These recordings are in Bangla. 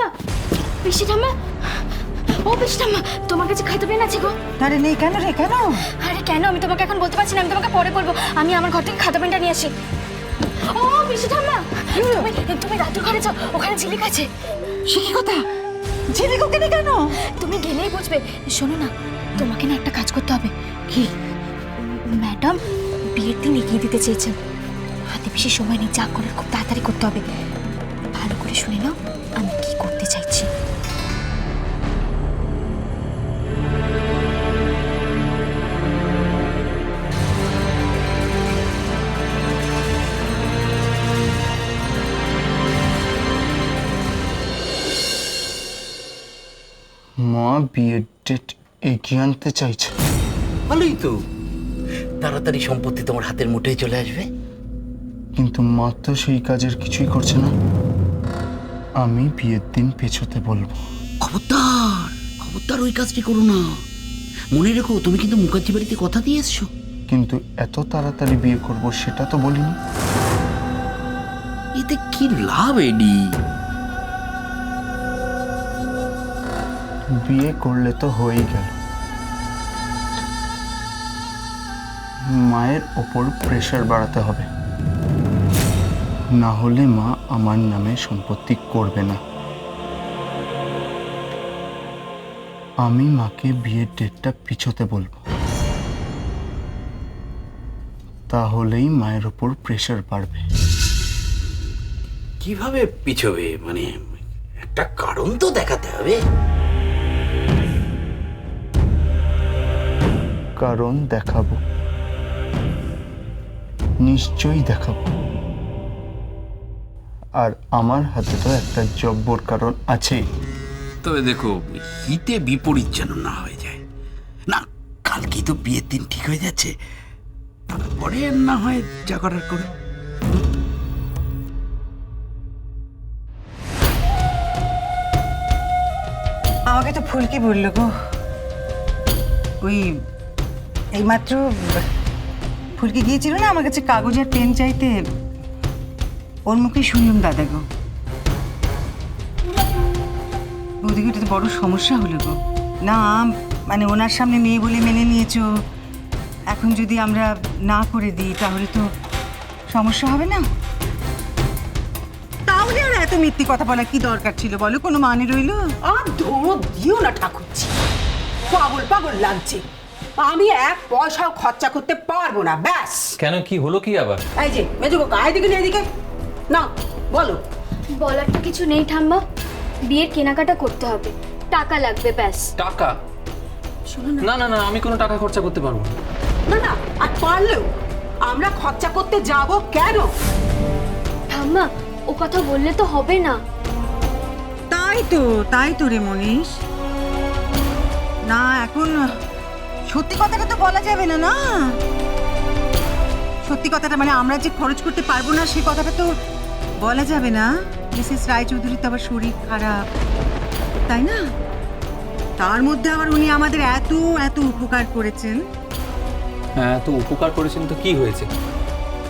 ঠাম্মা, পিসি ঠাম্মা, ও পিসি ঠাম্মা, তোমার কাছে খাইতে পেন আছে গো? আরে নেই কেন রে, কেন? আরে কেন, আমি তোমাকে এখন বলতে পারছি না, আমি তোমাকে পরে বলবো। আমি আমার ঘর থেকে খাতা পেনটা নিয়ে আসি। ও পিসি ঠাম্মা, তুমি দাদুর ঘরে যাও, ওখানে ঝিলিক আছে। সে কি কথা? ঝিলিক ওখানে কেন? তুমি গেলেই বুঝবে। শোনো না, তোমাকে না একটা কাজ করতে হবে। কি? ম্যাডাম বিয়ের দিন এগিয়ে দিতে চেয়েছেন, হাতে বেশি সময় নেই, যা করার খুব তাড়াতাড়ি করতে হবে। ভালো করে শুনে নাও আমি কি করতে চাইছি। মা বিয়ের ডেট এগিয়ে আনতে চাইছে। ভালোই তো, তাড়াতাড়ি সম্পত্তি তোমার হাতের মুঠোয় চলে আসবে। কিন্তু মা তো সেই কাজের কিছুই করছে না। আমি বিয়ের দিন পেছোতে বলবো। খবরদার খবরদার, ওই কাজটি করো না। মনে রেখো, তুমি কিন্তু মুখার্জি বাড়িতে কথা দিয়ে এসছো। কিন্তু এত তাড়াতাড়ি বিয়ে করব সেটা তো বলিনি। এতে কি লাভ এডি? বিয়ে করলে তো হয়েই গেল। মায়ের ওপর প্রেশার বাড়াতে হবে, না হলে মা আমার নামে সম্পত্তি করবে না। আমি মাকে বিয়ের ডেটটা পিছোতে বলবো, তাহলেই মায়ের ওপর প্রেশার বাড়বে। কিভাবে পিছবে? মানে একটা কারণ তো দেখাতে হবে। কারণ দেখাবো, নিশ্চয়ই দেখাবো। আর আমার হাতে তো একটা জব্বর কারণ আছে। তবে দেখো, হিতে বিপরীত যেন না হয়ে যায়। না, কালকেই তো বিয়ের দিন ঠিক হয়ে যাচ্ছে, তারপরে না হয় যা করার করে। আমাকে তো ফুলকি বললো গো, ওই এইমাত্র ফুলকি গিয়েছিল না আমার কাছে কাগজ আর পেন চাইতে, ওর মুখে শুনলাম দাদা গো। ওদিকে এটা তো বড় সমস্যা হলো গো। না মানে ওনার সামনে মেয়ে বলে মেনে নিয়েছো, এখন যদি আমরা না করে দিই তাহলে তো সমস্যা হবে না? তাহলে আর এত মিথ্যে কথা বলা কি দরকার ছিল বলো? কোনো মানে রইলো? আর ধরো দিও না ঠাকুরজি, পাগল পাগল লাগছে। আমি এক পয়সাও খরচা করতে পারবো না, ব্যাস। কেন, কি হলো কি আবার? এই যে মেজো কাকা, এদিকে না এদিকে না, বলো। বলার তো কিছু নেই ঠাম্মা, বিয়ের কেনাকাটা করতে হবে, টাকা লাগবে ব্যাস। টাকা? শোনো না, না না না, আমি কোনো টাকা খরচা করতে পারবো না। না না, আর পারলেও আমরা খরচা করতে যাব কেন? ঠাম্মা ও কথা বললে তো হবে না। তাই তো রে মনীষ। না এখন সত্যি কথাটা তো বলা যাবে না। না সত্যি কথাটা মানে আমরা যে খরচ করতে পারবো না সেই কথাটা তো বলা যাবে না। মিসেস রায়চৌধুরীর তো আবার শরীর খারাপ, তাই না? তার মধ্যে আবার উনি আমাদের এত এত উপকার করেছেন। হ্যাঁ, তো উপকার করেছেন তো কি হয়েছে?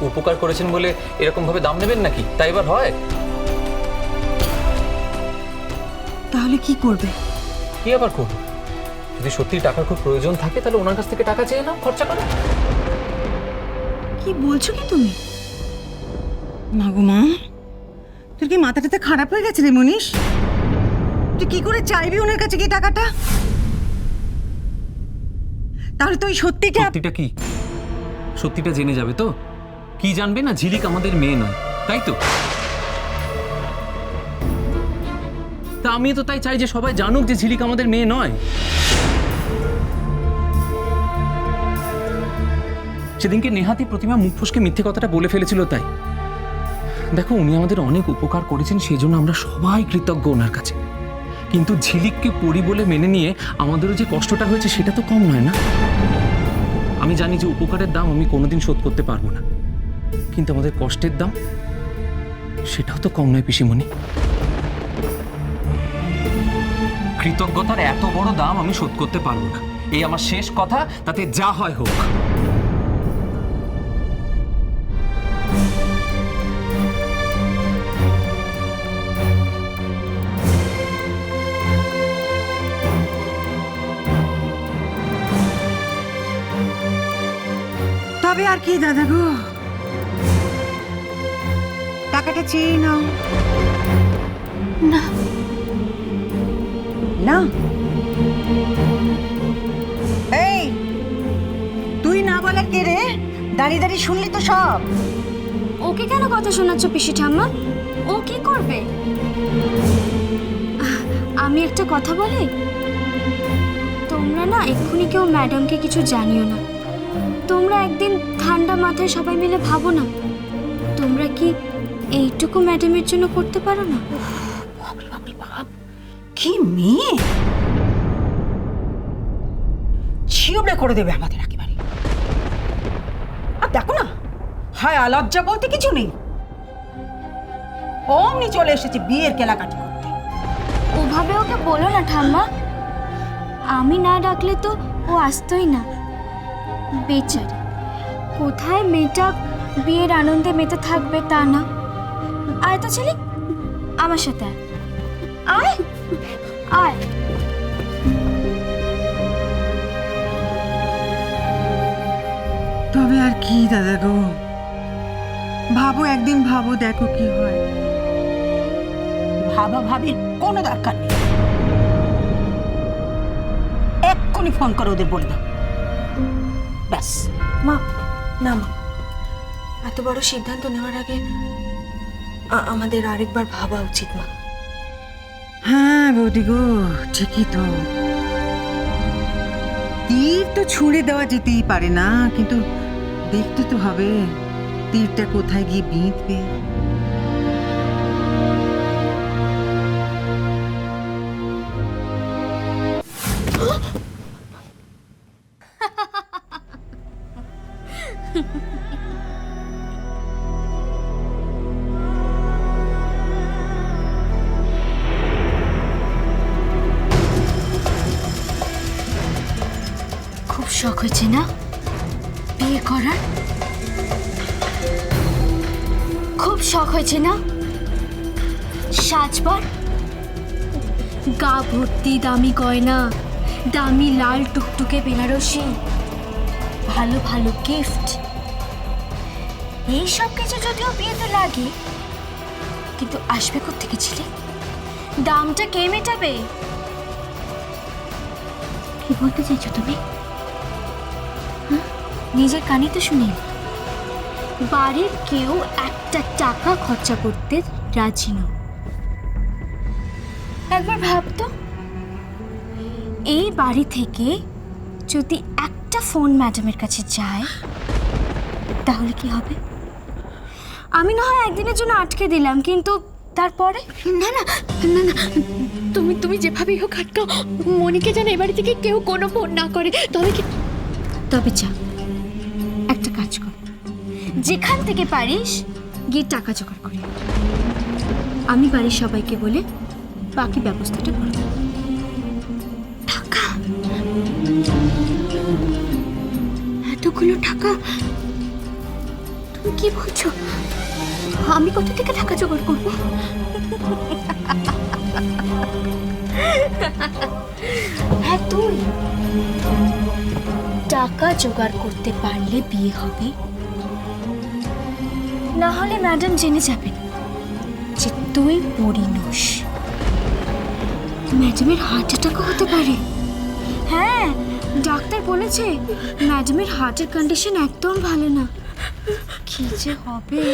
উপকার করেছেন বলে এরকম ভাবে দাম নেবেন নাকি? তাই এবার হয়? তাহলে কি করবে? কি আবার করবো? যদি সত্যি টাকার খুব প্রয়োজন থাকে তাহলে ওনার কাছ থেকে টাকা চেয়ে নাও, খরচা করো। কি বলছো কি তুমি? মাগো মা, তোর কি মাথাটাতে খারাপ হয়ে গেছে রে মনীষ? তুই কি করে চাইবি ওনার কাছে কি টাকাটা? তাহলে তুই সত্যিটা কি? সত্যিটা জেনে যাবে তো? কি জানবে না, ঝিলিক আমাদের মেয়ে নয়, তাই তো? তা আমি তো তাই চাই যে সবাই জানুক যে ঝিলিক আমাদের মেয়ে নয়। সেদিনকে নেহাতি প্রতিমা মুখ ফসকে মিথ্যে কথাটা বলে ফেলেছিল, তাই দেখো উনি আমাদের অনেক উপকার করেছেন, সেই জন্য আমরা সবাই কৃতজ্ঞ ওনার কাছে। কিন্তু ঝিলিককে পরি বলে মেনে নিয়ে আমাদেরও যে কষ্টটা হয়েছে সেটা তো কম নয় না। আমি জানি যে উপকারের দাম আমি কোনোদিন শোধ করতে পারবো না, কিন্তু আমাদের কষ্টের দাম সেটাও তো কম নয় পিসিমণি। কৃতজ্ঞতার এত বড় দাম আমি শোধ করতে পারবো না, এই আমার শেষ কথা, তাতে যা হয় হোক। তবে আর কি দাদা গো, টাকাটা চেয়ে নাও। না না, এই তুই না বলে কে রে? দাঁড়িয়ে দাঁড়িয়ে শুনলি তো সব। ওকে কেন কথা শোনাচ্ছ পিসি ঠাম্মা? ও কি করবে? আমি একটা কথা বলি, তোমরা না এক্ষুনি কেউ ম্যাডামকে কিছু জানিও না। তোমরা একদিন ঠান্ডা মাথায় সবাই মিলে ভাবো না, তোমরা কি এইটুকু ম্যাডামের জন্য করতে পারো না? কি মেয়ে, ছিউবড়ে করে দেবে আমাদের একেবারে। আর দেখো না, হায় লজ্জা বলতে কিছু নেই, অমনি চলে এসেছে বিয়ের কেনাকাটি করতে। ওভাবে ওকে বলো না ঠাম্মা, আমি না ডাকলে তো ও আসতোই না। বেচারি, কোথায় মেয়েটা বিয়ের আনন্দে মেতে থাকবে তা না। আয় তো ছেলে, আমার সাথে আয়, আয়। তবে আর কি দাদা গো, ভাবো একদিন, ভাবো দেখো কি হয়। ভাবা ভাবির কোনো দরকার নেই, এক্ষুনি ফোন করে ওদের বলে দাও, ব্যাস। মা, না মা, এত বড় সিদ্ধান্ত নেওয়ার আগে আমাদের আরেকবার ভাবা উচিত মা। হ্যাঁ বৌদি গো, ঠিকই তো। তীর তো ছুঁড়ে দেওয়া যেতেই পারে না, কিন্তু দেখতে তো হবে তীরটা কোথায় গিয়ে বিঁধবে। খুব শখ হয়েছে না বিয়ে করার? খুব শখ হয়েছে না সাজবার? গা ভর্তি দামি গয়না, দামি লাল টুকটুকে বেনারসি, ভালো ভালো গিফট, এই সব কিছু যদিও বিয়েতে লাগে, কিন্তু আসবে কোত্থেকে ছিলে? দামটা কে মেটাবে? কি বলতে চাইছো তুমি? নিজের কানে তো শুনি, বাড়ির কেউ একটা টাকা খরচা করতে রাজি নয়। একবার ভাবতো, এই বাড়ি থেকে যদি একটা ফোন ম্যাডামের কাছে যায় তাহলে কি হবে? আমি না হয় একদিনের জন্য আটকে দিলাম, কিন্তু তারপরে না না না না, তুমি তুমি যেভাবেই হোক আটকাও, মনিকে যেন এ বাড়ি থেকে কেউ কোনো ফোন না করে। তবে যা, একটা কাজ কর, যেখান থেকে পারিস গিয়ে টাকা জোগাড় করি। আমি বাড়ির সবাইকে বলে বাকি ব্যবস্থাটা করে দেব। টাকা? এতগুলো টাকা? তুমি কি বলছো? আমি কোথা থেকে টাকা জোগাড় করব? হ্যাঁ তুই। টাকা জোগাড় করতে পারলে বিয়ে হবে, না হলে ম্যাডাম জেনে যাবেন যে তুই পরিণোষ। ম্যাডামের হার্ট অ্যাটাকও হতে পারে। হ্যাঁ, ডাক্তার বলেছে ম্যাডামের হার্টের কন্ডিশন একদম ভালো না। কি যে হবে।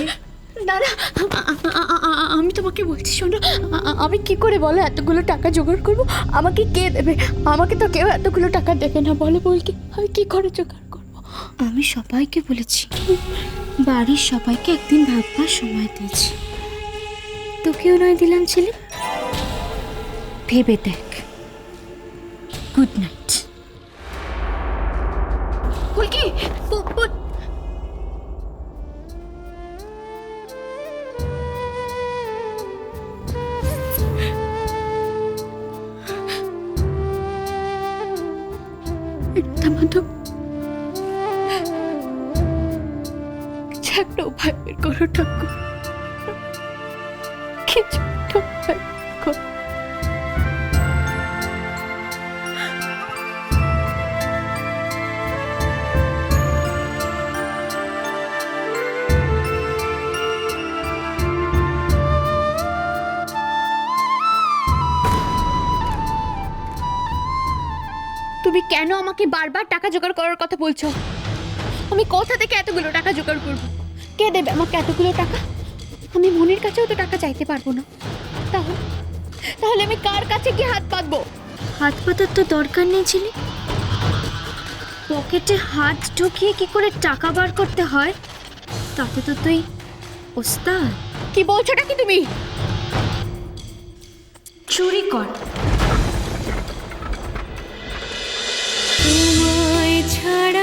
দাদা, আমি তোমাকে বলছি শোনো, আমি কি করে বলো এতগুলো টাকা জোগাড় করবো? আমাকে কে দেবে? আমাকে তো কেউ এতগুলো টাকা দেবে না, বলো বলকে আমি কি করে জোগাড় করবো? আমি সবাইকে বলেছি, বাড়ির সবাইকে একদিন ভাববার সময় দিয়েছি, তোকেও নয় দিলাম ছেলে। ভেবে দেখ। Good night. ফুলকি, একটা উপায় বের করো ঠাকুর, কিছু একটা উপায় বের করো। কেন আমাকে বারবার টাকা জোগাড় করার কথা বলছো? আমি কোথা থেকে এতগুলো টাকা জোগাড় করব? কে দেবে আমাকে এতগুলো টাকা? আমি মনির কাছেও তো টাকা চাইতে পারবো না। তাহলে তাহলে আমি কার কাছে গিয়ে হাত পাতবো? হাত পাতার তো দরকার নেই ঝিলিক। পকেটে হাত ঢুকিয়ে কি করে টাকা বার করতে হয় তাতে তো তুই ওস্তাদ। কি বলছোটা কি তুমি? চুরি কর। ছাড়া